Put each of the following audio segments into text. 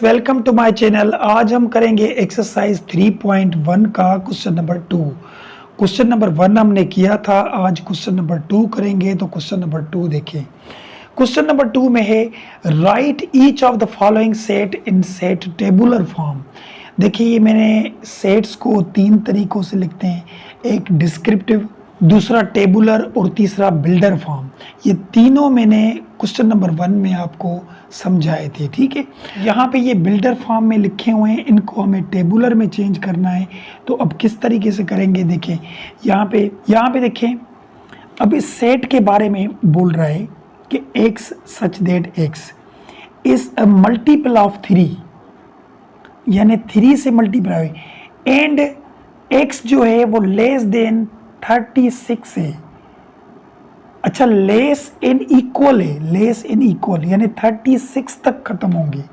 Welcome to my channel. आज हम करेंगे एक्सरसाइज 3.1 का क्वेश्चन नंबर 2। क्वेश्चन नंबर 1 हमने किया था, आज क्वेश्चन नंबर 2 करेंगे। तो क्वेश्चन नंबर 2 देखिए। क्वेश्चन नंबर 2 में है right each of the following set in set tabular form. देखिए ये मैंने सेट्स को 3 तरीकों से लिखते हैं, एक डिस्क्रिप्टिव, दूसरा टेबुलर और तीसरा बिल्डर फॉर्म। ये तीनों मैंने क्वेश्चन नंबर 1 में आपको समझाए थे, ठीक है। यहाँ पे ये बिल्डर फॉर्म में लिखे हुए हैं, इनको हमें टेबुलर में चेंज करना है। तो अब किस तरीके से करेंगे देखें। यहाँ पे देखें, अब इस सेट के बारे में बोल रहा है कि x such that x is a multiple of 3, यानी 3 से मल्टीप्लाई एंड x जो है वो लेस देन 36 है। अच्छा, लेस इन इक्वल है, लेस इन इक्वल यानी 36 तक खत्म होंगे।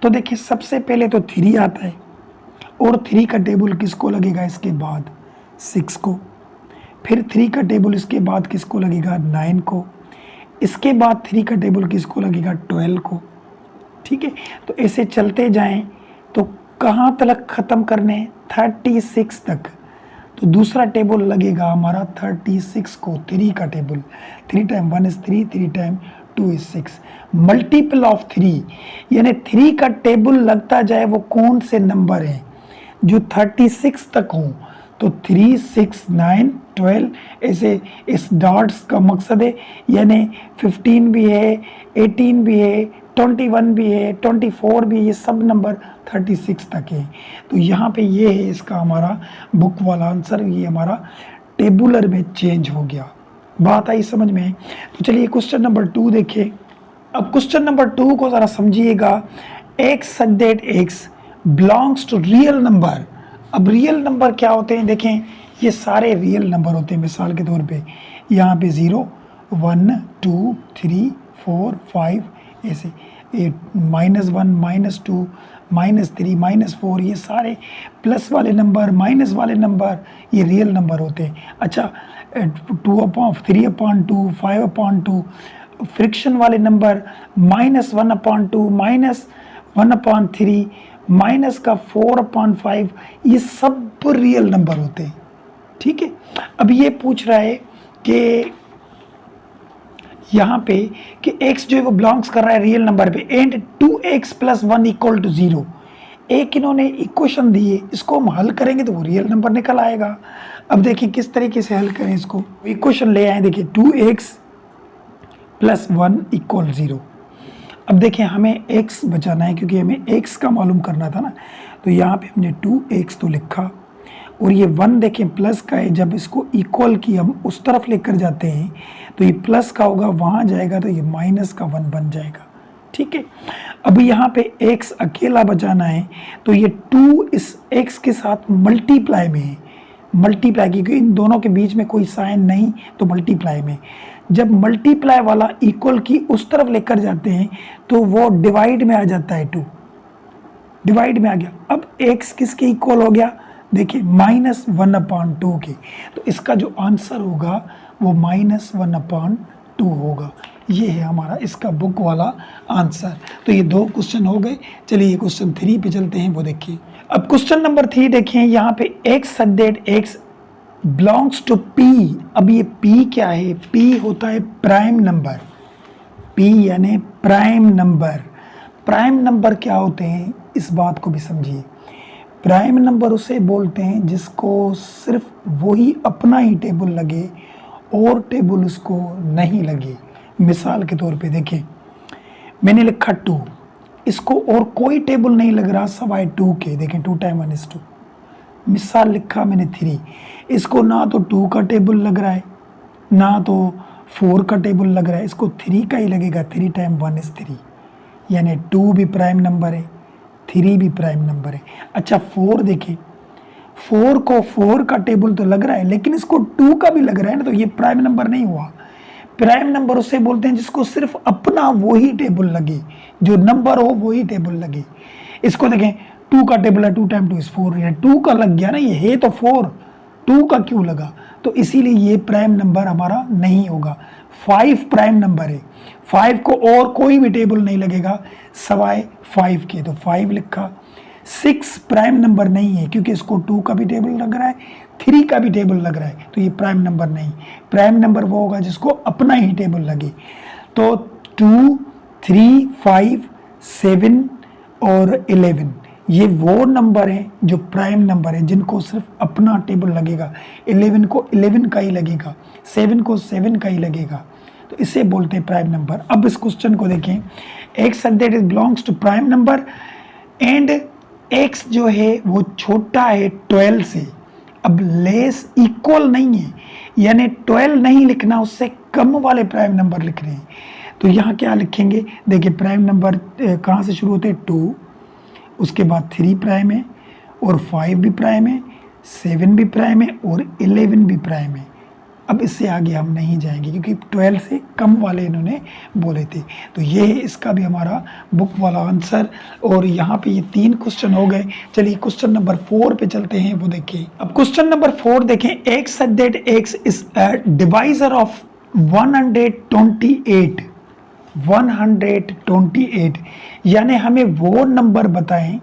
तो देखिए सबसे पहले तो 3 आता है और 3 का टेबल किसको लगेगा, इसके बाद 6 को, फिर 3 का टेबल इसके बाद किसको लगेगा, 9 को, इसके बाद 3 का टेबल किसको लगेगा, 12 को, ठीक है। तो ऐसे चलते जाएं तो कहाँ तक ख़त्म करने, 36 तक। तो दूसरा टेबल लगेगा हमारा 36 को, 3 का table, 3 time 1 is 3, 3 time 2 is 6, multiple of 3, यानी 3 का टेबल लगता जाए वो कौन से नंबर हैं जो 36 तक हों। तो 3, 6, 9, 12 ऐसे इस डॉट्स का मकसद है, यानी 15 भी है, 18 भी है, 21 भी है, 24 भी है, ये सब नंबर 36 तक है। तो यहाँ पे ये है इसका हमारा बुक वाला आंसर, ये हमारा टेबुलर में चेंज हो गया। बात आई समझ में। तो चलिए क्वेश्चन नंबर 2 देखिए। अब क्वेश्चन नंबर 2 को ज़रा समझिएगा। x such that x belongs to real number. अब रियल नंबर क्या होते हैं, देखें ये सारे रियल नंबर होते हैं। मिसाल के तौर पे यहाँ पे 0, 1, 2, 3, 4, 5 ऐसे, -1, -2, -3, -4, ये सारे प्लस वाले नंबर, माइनस वाले नंबर, ये रियल नंबर होते हैं। अच्छा, 3/2, 5/2, फ्रिक्शन वाले नंबर, -1/2, -1/3, माइनस का 4/5, ये सब रियल नंबर होते हैं, ठीक है। अब ये पूछ रहा है कि यहाँ पे कि x जो है वो बिलोंग्स कर रहा है रियल नंबर पे एंड 2x + 1 = 0। एक इन्होंने इक्वेशन दी है, इसको हम हल करेंगे तो वो रियल नंबर निकल आएगा। अब देखिए किस तरीके से हल करें इसको। इक्वेशन ले आए, देखिए 2x + 1 = 0। अब देखिए हमें x बचाना है क्योंकि हमें x का मालूम करना था ना। तो यहाँ पे हमने 2x तो लिखा और ये 1 देखें प्लस का है, जब इसको इक्वल की हम उस तरफ लेकर जाते हैं तो ये प्लस का होगा, वहाँ जाएगा तो ये माइनस का 1 बन जाएगा, ठीक है। अब यहाँ पे x अकेला बचाना है तो ये 2 इस x के साथ मल्टीप्लाई में है, मल्टीप्लाई क्योंकि इन दोनों के बीच में कोई साइन नहीं, तो मल्टीप्लाई में। जब मल्टीप्लाई वाला इक्वल की उस तरफ लेकर जाते हैं तो वो डिवाइड में आ जाता है, 2 डिवाइड में आ गया। अब x किसके इक्वल हो गया, देखिए -1/2 के। तो इसका जो आंसर होगा वो -1/2 होगा। ये है हमारा इसका बुक वाला आंसर। तो ये 2 क्वेश्चन हो गए। चलिए क्वेश्चन 3 पे चलते हैं, वो देखिए। अब क्वेश्चन नंबर 3 देखें, यहाँ पे x such that x belongs to p। अब ये p क्या है, p होता है प्राइम नंबर, p यानी प्राइम नंबर। प्राइम नंबर क्या होते हैं, इस बात को भी समझिए। प्राइम नंबर उसे बोलते हैं जिसको सिर्फ वही अपना ही टेबल लगे और टेबल उसको नहीं लगे। मिसाल के तौर पे देखें, मैंने लिखा 2, इसको और कोई टेबल नहीं लग रहा सवाए 2 के। देखें 2 टाइम 1 = 2। मिसाल लिखा मैंने 3, इसको ना तो 2 का टेबल लग रहा है ना तो 4 का टेबल लग रहा है, इसको 3 का ही लगेगा। 3 टाइम 1 = 3, यानी 2 भी प्राइम नंबर है, 3 भी प्राइम नंबर है। अच्छा 4 देखें, 4 को 4 का टेबल तो लग रहा है लेकिन इसको 2 का भी लग रहा है ना, तो ये प्राइम नंबर नहीं हुआ। प्राइम नंबर उसे बोलते हैं जिसको सिर्फ अपना वही टेबल लगे, जो नंबर हो वही टेबल लगे। इसको देखें 2 का टेबल है, 2 टाइम 2 = 4, यानी 2 का लग गया ना, ये है तो 4, 2 का क्यों लगा, तो इसीलिए ये प्राइम नंबर हमारा नहीं होगा। 5 प्राइम नंबर है, 5 को और कोई भी टेबल नहीं लगेगा सवाए 5 के, तो 5 लिखा। 6 प्राइम नंबर नहीं है क्योंकि इसको 2 का भी टेबल लग रहा है, 3 का भी टेबल लग रहा है, तो ये प्राइम नंबर नहीं। प्राइम नंबर वो होगा जिसको अपना ही टेबल लगे। तो 2, 3, 5, 7 और 11 ये वो नंबर हैं जो प्राइम नंबर है, जिनको सिर्फ अपना टेबल लगेगा। 11 को 11 का ही लगेगा, 7 को 7 का ही लगेगा, तो इसे बोलते हैं प्राइम नंबर। अब इस क्वेश्चन को देखें, x that is belongs to prime number and x जो है वो छोटा है 12 से। अब लेस इक्वल नहीं है, यानी 12 नहीं लिखना, उससे कम वाले प्राइम नंबर लिख रहे हैं। तो यहाँ क्या लिखेंगे, देखिए प्राइम नंबर कहाँ से शुरू होते हैं, 2, उसके बाद 3 प्राइम है और 5 भी प्राइम है, 7 भी प्राइम है और 11 भी प्राइम है। अब इससे आगे हम नहीं जाएंगे क्योंकि 12 से कम वाले इन्होंने बोले थे। तो ये है इसका भी हमारा बुक वाला आंसर। और यहाँ पे ये 3 क्वेश्चन हो गए। चलिए क्वेश्चन नंबर 4 पे चलते हैं, वो देखिए। अब क्वेश्चन नंबर 4 देखें, x such that x is a divisor of 128, 128, यानी हमें वो नंबर बताएं,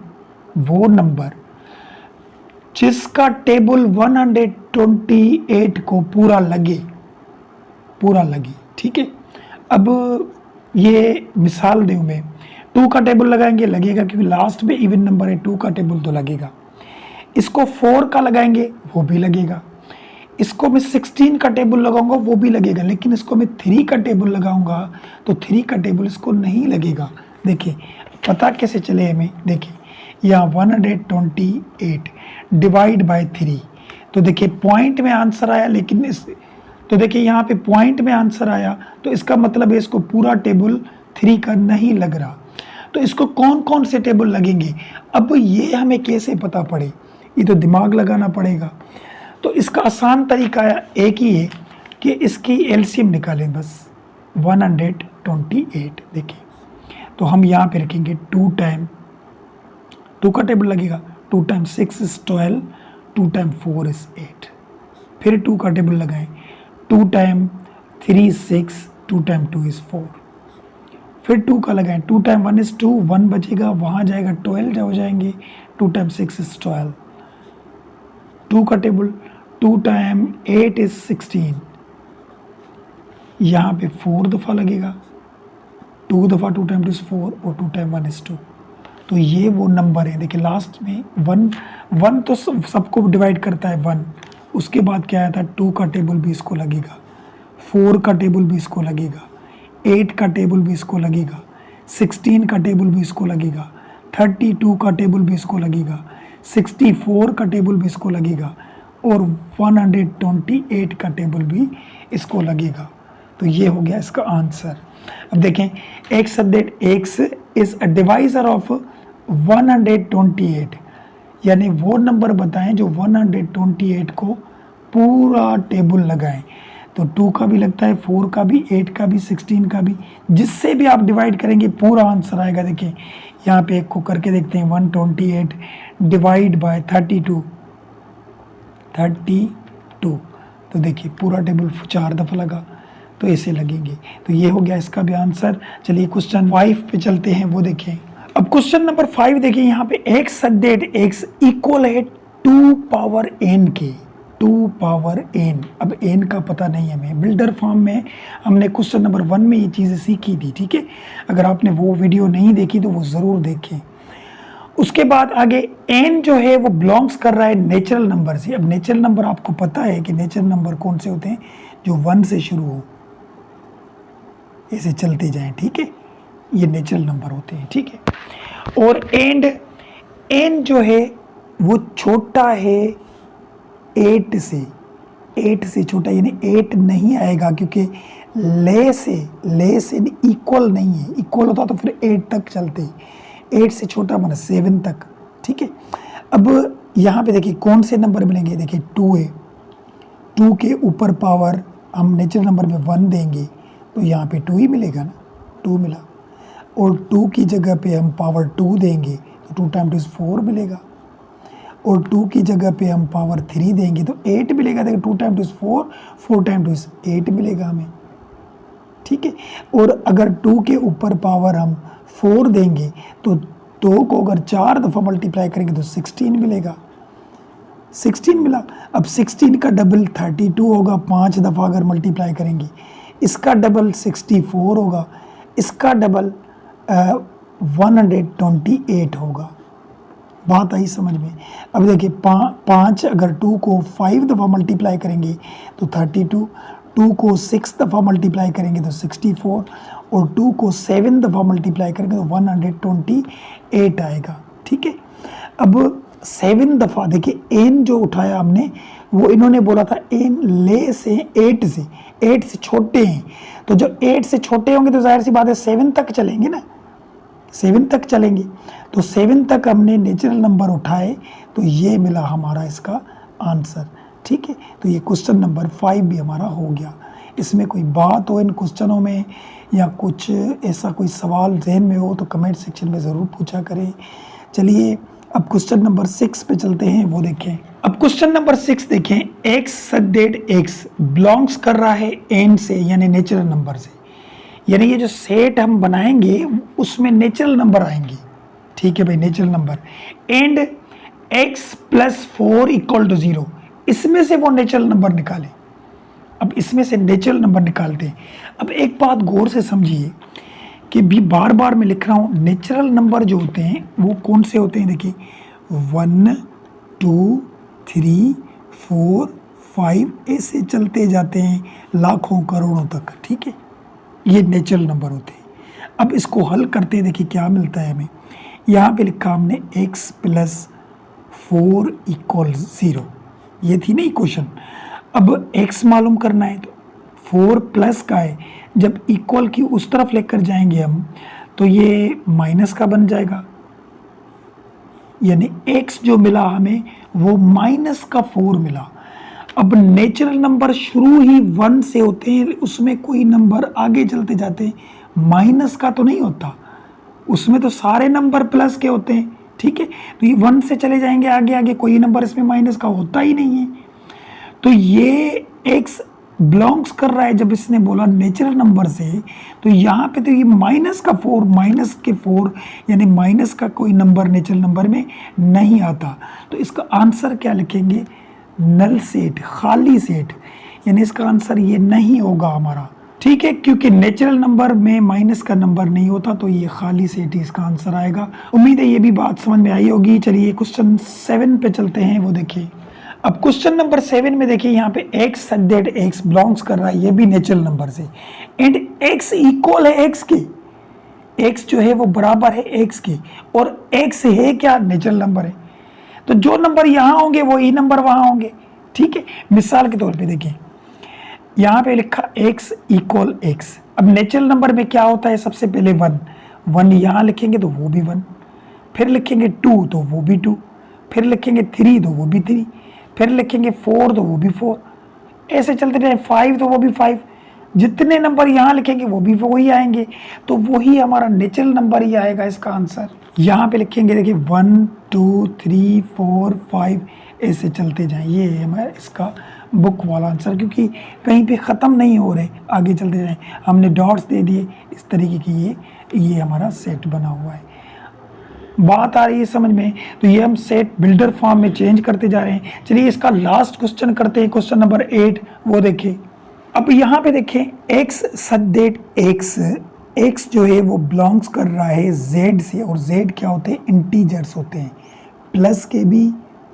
वो नंबर जिसका टेबल 128 को पूरा लगे, पूरा लगे, ठीक है। अब ये मिसाल दूं मैं, 2 का टेबल लगाएंगे लगेगा क्योंकि लास्ट में इवन नंबर है, 2 का टेबल तो लगेगा। इसको 4 का लगाएंगे वो भी लगेगा। इसको मैं 16 का टेबल लगाऊंगा वो भी लगेगा, लेकिन इसको मैं 3 का टेबल लगाऊंगा तो 3 का टेबल इसको नहीं लगेगा। देखिए पता कैसे चले हमें, देखिए यहाँ 128 डिवाइड बाय 3, तो देखिए पॉइंट में आंसर आया, लेकिन इस तो देखिए यहाँ पे पॉइंट में आंसर आया, तो इसका मतलब है इसको पूरा टेबल 3 का नहीं लग रहा। तो इसको कौन कौन से टेबल लगेंगे, अब ये हमें कैसे पता पड़े, ये तो दिमाग लगाना पड़ेगा। तो इसका आसान तरीका एक ही है कि इसकी एलसीएम निकालें बस, 128। देखिए तो हम यहाँ पे रखेंगे 2 टाइम 2 का टेबल लगेगा, 2 टाइम 6 इज 12, 2 टाइम 4 इज 8, फिर 2 का टेबल लगाएं, 2 टाइम 3 6, 2 टाइम 2 इज 4, फिर 2 का लगाएं, 2 टाइम 1 इज 2, 1 बचेगा, वहाँ जाएगा 12 हो जाएंगे, 2 टाइम 6 इज 12, 2 का टेबल 2 टाइम 8 इज 16, यहाँ पे 4 दफ़ा लगेगा, 2 दफ़ा 2 टाइम 2 इज 4 और 2 टाइम 1 इज 2। तो ये वो नंबर है, देखिए लास्ट में 1 तो सबको डिवाइड करता है 1, उसके बाद क्या आया था, 2 का टेबल भी इसको लगेगा, 4 का टेबल भी इसको लगेगा, 8 का टेबल भी इसको लगेगा, 16 का टेबल भी इसको लगेगा, 32 का टेबल भी इसको लगेगा, 64 का टेबल भी इसको लगेगा और 128 का टेबल भी इसको लगेगा। तो ये हो गया इसका आंसर। अब देखें, x that x is a divisor of 128, यानी वो नंबर बताएं जो 128 को पूरा टेबल लगाएं। तो 2 का भी लगता है, 4 का भी, 8 का भी, 16 का भी, जिससे भी आप डिवाइड करेंगे पूरा आंसर आएगा। देखिए यहाँ पे एक को करके देखते हैं, 128 डिवाइड बाय 32, तो देखिए पूरा टेबल 4 दफ़ा लगा, तो ऐसे लगेंगे। तो ये हो गया इसका भी आंसर। चलिए क्वेश्चन 5 पे चलते हैं, वो देखें। अब क्वेश्चन नंबर 5 देखिए, यहाँ पे x such that x equal है 2 पावर n के, 2 पावर n। अब n का पता नहीं है हमें, बिल्डर फॉर्म में हमने क्वेश्चन नंबर 1 में ये चीज़ें सीखी थी, ठीक है। अगर आपने वो वीडियो नहीं देखी तो वो ज़रूर देखें। उसके बाद आगे n जो है वो बिलोंग्स कर रहा है नेचुरल नंबर से। अब नेचुरल नंबर आपको पता है कि नेचुरल नंबर कौन से होते हैं, जो 1 से शुरू हो, ऐसे चलते जाएं, ठीक है, ये नेचुरल नंबर होते हैं, ठीक है। और n जो है वो छोटा है 8 से छोटा, यानी 8 नहीं आएगा क्योंकि लेस इक्वल नहीं है, इक्वल होता तो फिर 8 तक चलते, 8 से छोटा माना 7 तक, ठीक है। अब यहाँ पे देखिए कौन से नंबर मिलेंगे, देखिए 2 है, 2 के ऊपर पावर हम नेचुरल नंबर में 1 देंगे तो यहाँ पे 2 ही मिलेगा ना, 2 मिला, और 2 की जगह पे हम पावर 2 देंगे तो 2 टाइम 2 इज 4 मिलेगा, और 2 की जगह पे हम पावर 3 देंगे तो 8 मिलेगा। देखिए 2 टाइम 2 इज 4, 4 टाइम 2 इज 8 मिलेगा हमें। ठीक है। और अगर 2 के ऊपर पावर हम 4 देंगे तो 2 को अगर 4 दफ़ा मल्टीप्लाई करेंगे तो 16 मिलेगा, 16 मिला। अब 16 का डबल 32 होगा, 5 दफ़ा अगर मल्टीप्लाई करेंगे। इसका डबल 64 होगा, इसका डबल 128 होगा। बात आई समझ में। अब देखिए 5 अगर 2 को 5 दफ़ा मल्टीप्लाई करेंगे तो 32, 2 को 6 दफ़ा मल्टीप्लाई करेंगे तो 64 और 2 को 7 दफ़ा मल्टीप्लाई करेंगे तो 128 आएगा, ठीक है। अब 7 दफ़ा देखिए एन जो उठाया हमने वो इन्होंने बोला था एन ले से 8 से छोटे हैं, तो जब 8 से छोटे होंगे तो जाहिर सी बात है 7 तक चलेंगे ना, 7 तक चलेंगे। तो 7 तक हमने नेचुरल नंबर उठाए तो ये मिला हमारा इसका आंसर, ठीक है। तो ये क्वेश्चन नंबर 5 भी हमारा हो गया। इसमें कोई बात हो इन क्वेश्चनों में या कुछ ऐसा कोई सवाल जहन में हो तो कमेंट सेक्शन में ज़रूर पूछा करें। चलिए अब क्वेश्चन नंबर 6 पे चलते हैं, वो देखें। अब क्वेश्चन नंबर 6 देखें, x सच x बिलोंग्स कर रहा है एन से यानी नेचुरल नंबर से, यानी ये जो सेट हम बनाएंगे उसमें नेचुरल नंबर आएंगे, ठीक है भाई, नेचुरल नंबर। एंड x + 4 = 0, इसमें से वो नेचुरल नंबर निकालें। अब इसमें से नेचुरल नंबर निकालते हैं। अब एक बात गौर से समझिए कि भी बार बार मैं लिख रहा हूँ, नेचुरल नंबर जो होते हैं वो कौन से होते हैं, देखिए 1 2 3 4 5 ऐसे चलते जाते हैं लाखों करोड़ों तक, ठीक है। ये नेचुरल नंबर होते हैं। अब इसको हल करते हैं, देखिए क्या मिलता है हमें। यहाँ पे लिखा हमने x + 4 = 0, ये थी ना इक्वेशन। अब x मालूम करना है तो 4 प्लस का है, जब इक्वल की उस तरफ लेकर जाएंगे हम तो ये माइनस का बन जाएगा, यानी x जो मिला हमें वो -4 मिला। अब नेचुरल नंबर शुरू ही 1 से होते हैं, उसमें कोई नंबर आगे चलते जाते हैं माइनस का तो नहीं होता, उसमें तो सारे नंबर प्लस के होते हैं, ठीक है। तो ये 1 से चले जाएंगे आगे आगे, कोई नंबर इसमें माइनस का होता ही नहीं है। तो ये x बिलोंग्स कर रहा है, जब इसने बोला नेचुरल नंबर से, तो यहाँ पे तो ये -4 यानी माइनस का कोई नंबर नेचुरल नंबर में नहीं आता। तो इसका आंसर क्या लिखेंगे, नल सेट, खाली सेट, यानी इसका आंसर ये नहीं होगा हमारा, ठीक है, क्योंकि नेचुरल नंबर में माइनस का नंबर नहीं होता, तो ये खाली सेट ही इसका आंसर आएगा। उम्मीद है ये भी बात समझ में आई होगी। चलिए क्वेश्चन 7 पे चलते हैं, वो देखिए। अब क्वेश्चन नंबर 7 में देखिए यहाँ पे x सच x बिलोंग्स कर रहा है, ये भी नेचुरल नंबर से, एंड x इक्वल है x के, x जो है वो बराबर है x के, और x है क्या, नेचुरल नंबर है, तो जो नंबर यहाँ होंगे वो ही नंबर वहाँ होंगे, ठीक है। मिसाल के तौर पे देखिए यहाँ पे लिखा x = x। अब नेचुरल नंबर में क्या होता है, सबसे पहले 1 यहाँ लिखेंगे तो वो भी 1, फिर लिखेंगे 2 तो वो भी 2, फिर लिखेंगे 3 तो वो भी 3, फिर लिखेंगे 4 तो वो भी 4, ऐसे चलते रहे, 5 तो वो भी 5, जितने नंबर यहाँ लिखेंगे वो भी वही आएंगे, तो वही हमारा नेचुरल नंबर ही आएगा इसका आंसर। यहाँ पे लिखेंगे देखिए 1 2 3 4 5 ऐसे चलते जाएं, ये है हमारा इसका बुक वाला आंसर, क्योंकि कहीं पे ख़त्म नहीं हो रहे, आगे चलते जाएं। हमने डॉट्स दे दिए, इस तरीके की ये हमारा सेट बना हुआ है। बात आ रही है समझ में, तो ये हम सेट बिल्डर फॉर्म में चेंज करते जा रहे हैं। चलिए इसका लास्ट क्वेश्चन करते हैं, क्वेश्चन नंबर 8, वो देखिए। अब यहाँ पे देखें x सच x जो है वो बिलोंग्स कर रहा है z से, और z क्या होते हैं, इंटीजर्स होते हैं, प्लस के भी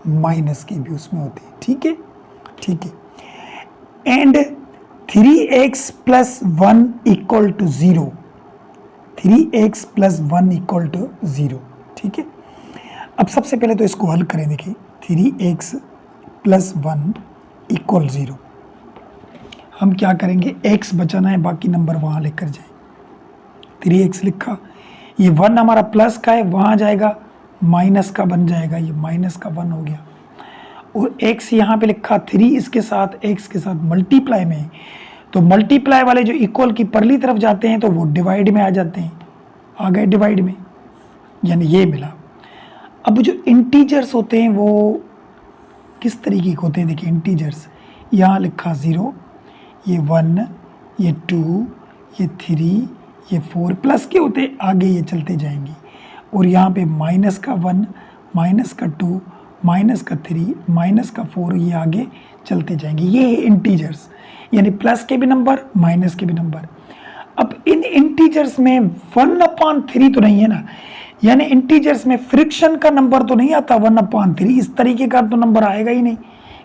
माइनस के भी उसमें होते हैं, ठीक है, ठीक है। एंड 3x + 1 = 0, 3x + 1 = 0, ठीक है। अब सबसे पहले तो इसको हल करें, देखिए 3x + 1 = 0। हम क्या करेंगे, x बचाना है, बाकी नंबर वहाँ लेकर जाए। 3x लिखा, ये 1 हमारा प्लस का है, वहाँ जाएगा माइनस का बन जाएगा, ये माइनस का 1 हो गया। और x यहाँ पे लिखा 3 इसके साथ x के साथ मल्टीप्लाई में है, तो मल्टीप्लाई वाले जो इक्वल की परली तरफ जाते हैं तो वो डिवाइड में आ जाते हैं, आ गए डिवाइड में, यानी ये मिला। अब जो इंटीजर्स होते हैं वो किस तरीके के होते हैं, देखिए इंटीजर्स यहाँ लिखा 0, ये 1, ये 2, ये 3, ये 4 प्लस के होते आगे ये चलते जाएंगे, और यहाँ पे माइनस का 1, माइनस का 2, माइनस का 3, माइनस का 4, ये आगे चलते जाएंगे। ये है इंटीजर्स, यानी प्लस के भी नंबर, माइनस के भी नंबर। अब इन इंटीजर्स में 1/3 तो नहीं है ना, यानी इंटीजर्स में फ्रिक्शन का नंबर तो नहीं आता 1/3, इस तरीके का तो नंबर आएगा ही नहीं,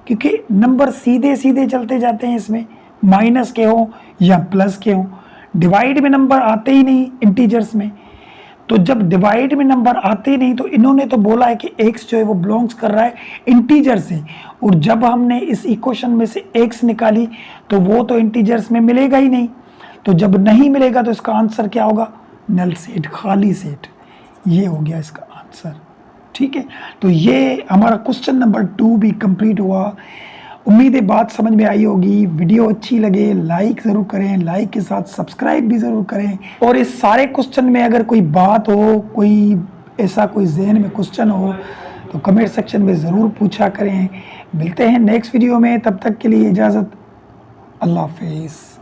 क्योंकि नंबर सीधे सीधे चलते जाते हैं इसमें, माइनस के हो या प्लस के हो। डिवाइड में नंबर आते ही नहीं इंटीजर्स में। तो जब डिवाइड में नंबर आते ही नहीं, तो इन्होंने तो बोला है कि x जो है वो बिलोंग्स कर रहा है इंटीजर से, और जब हमने इस इक्वेशन में से x निकाली तो वो तो इंटीजर्स में मिलेगा ही नहीं। तो जब नहीं मिलेगा तो इसका आंसर क्या होगा? नल सेट, खाली सेट। ये हो गया इसका आंसर। ठीक है, तो ये हमारा क्वेश्चन नंबर 2 भी कंप्लीट हुआ। उम्मीद है बात समझ में आई होगी। वीडियो अच्छी लगे लाइक ज़रूर करें, लाइक के साथ सब्सक्राइब भी ज़रूर करें। और इस सारे क्वेश्चन में अगर कोई बात हो, कोई ऐसा कोई जहन में क्वेश्चन हो, तो कमेंट सेक्शन में ज़रूर पूछा करें। मिलते हैं नेक्स्ट वीडियो में, तब तक के लिए इजाज़त। अल्लाह हाफिज़।